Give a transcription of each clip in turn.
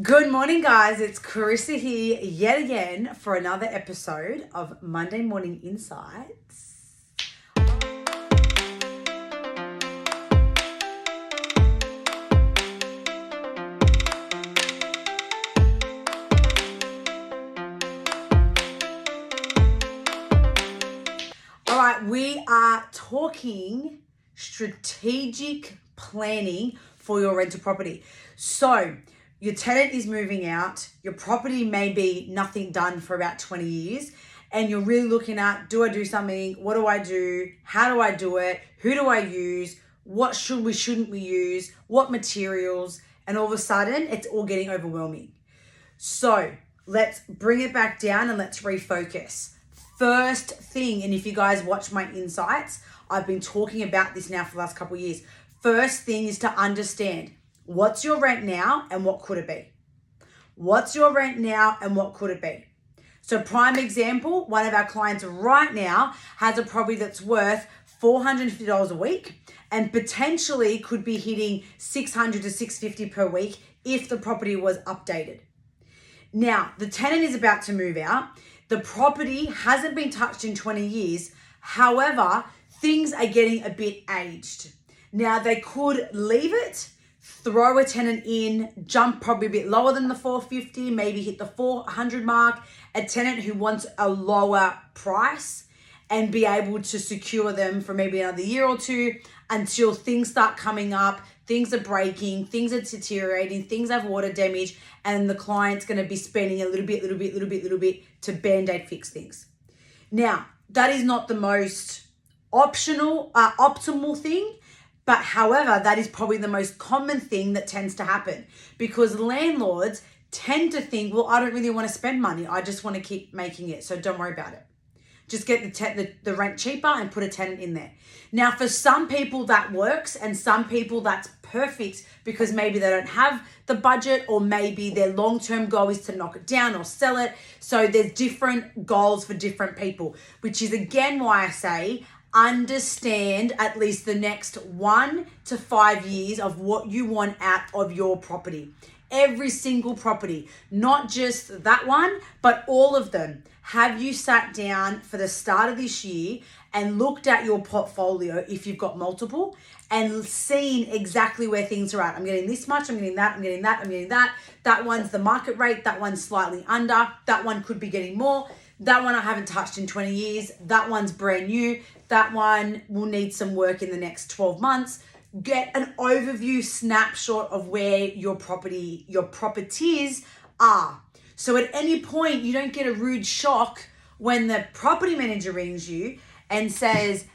Good morning, guys. It's Carissa here yet again for another episode of Monday Morning Insights. All right, we are talking strategic planning for your rental property. So, your tenant is moving out, your property may be nothing done for about 20 years, and you're really looking at, do I do something? What do I do? How do I do it? Who do I use? What shouldn't we use? What materials? And all of a sudden, it's all getting overwhelming. So let's bring it back down and let's refocus. First thing, and if you guys watch my insights, I've been talking about this now for the last couple of years. First thing is to understand what's your rent now and what could it be? What's your rent now and what could it be? So prime example, one of our clients right now has a property that's worth $450 a week and potentially could be hitting $600 to $650 per week if the property was updated. Now, the tenant is about to move out. The property hasn't been touched in 20 years. However, things are getting a bit aged. Now, they could leave it, throw a tenant in, jump probably a bit lower than the 450, maybe hit the 400 mark, a tenant who wants a lower price and be able to secure them for maybe another year or two until things start coming up, things are breaking, things are deteriorating, things have water damage, and the client's going to be spending a little bit to band-aid fix things. Now, that is not the most optimal thing, but however, that is probably the most common thing that tends to happen because landlords tend to think, well, I don't really want to spend money. I just want to keep making it. So don't worry about it. Just get the rent cheaper and put a tenant in there. Now, for some people that works and some people that's perfect because maybe they don't have the budget or maybe their long-term goal is to knock it down or sell it. So there's different goals for different people, which is again why I say understand at least the next 1 to 5 years of what you want out of your property. Every single property, not just that one, but all of them. Have you sat down for the start of this year and looked at your portfolio if you've got multiple and seen exactly where things are at? I'm getting this much, I'm getting that, I'm getting that, I'm getting that. That one's the market rate, that one's slightly under, that one could be getting more. That one I haven't touched in 20 years. That one's brand new. That one will need some work in the next 12 months. Get an overview snapshot of where your properties are. So at any point, you don't get a rude shock when the property manager rings you and says,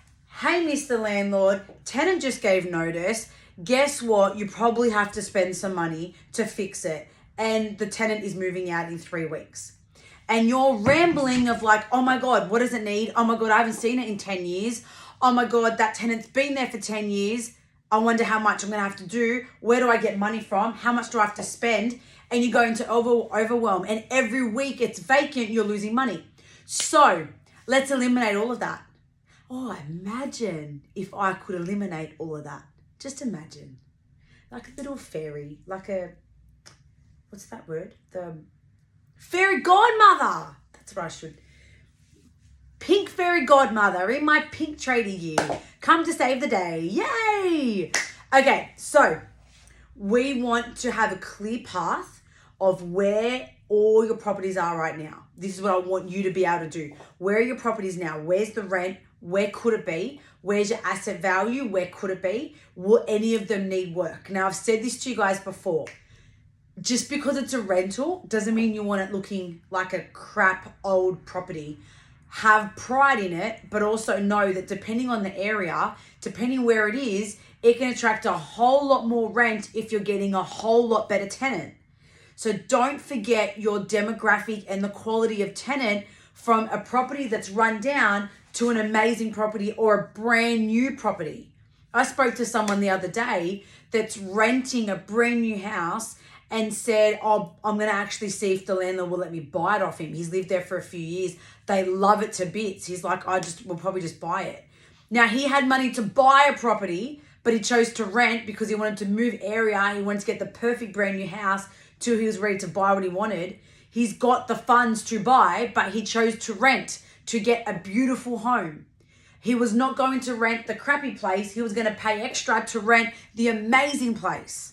hey, Mr. Landlord, tenant just gave notice. Guess what? You probably have to spend some money to fix it. And the tenant is moving out in 3 weeks. And you're rambling of like, oh my God, what does it need? Oh my God, I haven't seen it in 10 years. Oh my God, that tenant's been there for 10 years. I wonder how much I'm going to have to do. Where do I get money from? How much do I have to spend? And you go into overwhelm. And every week it's vacant, you're losing money. So let's eliminate all of that. Oh, imagine if I could eliminate all of that. Just imagine. Like a little fairy, like what's that word? The fairy godmother. That's what I should. Pink fairy godmother in my pink tradie year. Come to save the day. Yay! Okay, so we want to have a clear path of where all your properties are right now. This is what I want you to be able to do. Where are your properties now? Where's the rent? Where could it be? Where's your asset value? Where could it be? Will any of them need work? Now, I've said this to you guys before. Just because it's a rental doesn't mean you want it looking like a crap old property. Have pride in it, but also know that depending on the area, depending where it is, it can attract a whole lot more rent if you're getting a whole lot better tenant. So don't forget your demographic and the quality of tenant from a property that's run down to an amazing property or a brand new property. I spoke to someone the other day that's renting a brand new house and said, oh, I'm going to actually see if the landlord will let me buy it off him. He's lived there for a few years. They love it to bits. He's like, we'll probably just buy it. Now, he had money to buy a property, but he chose to rent because he wanted to move area. He wanted to get the perfect brand new house till he was ready to buy what he wanted. He's got the funds to buy, but he chose to rent to get a beautiful home. He was not going to rent the crappy place. He was going to pay extra to rent the amazing place.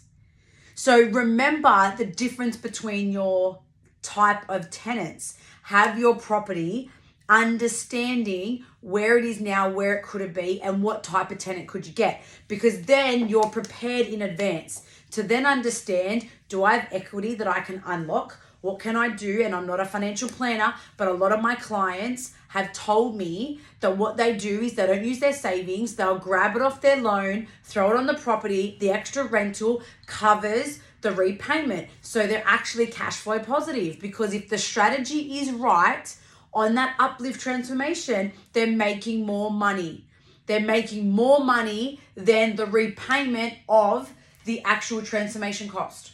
So remember the difference between your type of tenants. Have your property understanding where it is now, where it could be, and what type of tenant could you get. Because then you're prepared in advance to then understand, do I have equity that I can unlock? What can I do? And I'm not a financial planner, but a lot of my clients have told me that what they do is they don't use their savings. They'll grab it off their loan, throw it on the property. The extra rental covers the repayment. So they're actually cash flow positive, because if the strategy is right on that uplift transformation, they're making more money. They're making more money than the repayment of the actual transformation cost.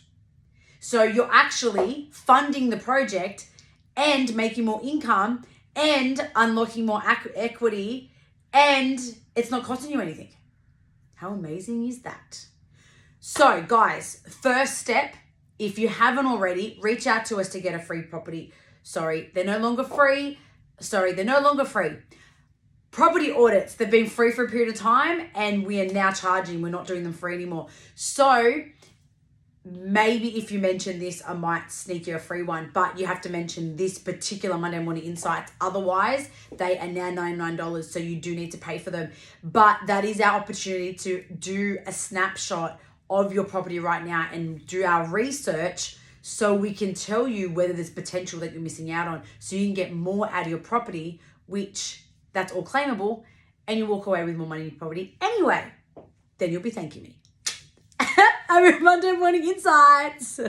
So you're actually funding the project and making more income and unlocking more equity, and it's not costing you anything. How amazing is that? So guys, first step, if you haven't already, reach out to us to get a free property. They're no longer free. Property audits, they've been free for a period of time and we are now charging. We're not doing them free anymore. So maybe if you mention this, I might sneak you a free one, but you have to mention this particular Monday Morning Insights. Otherwise, they are now $99, so you do need to pay for them. But that is our opportunity to do a snapshot of your property right now and do our research, so we can tell you whether there's potential that you're missing out on, so you can get more out of your property, which that's all claimable, and you walk away with more money in your property anyway. Then you'll be thanking me. I'm Monday Morning Insights.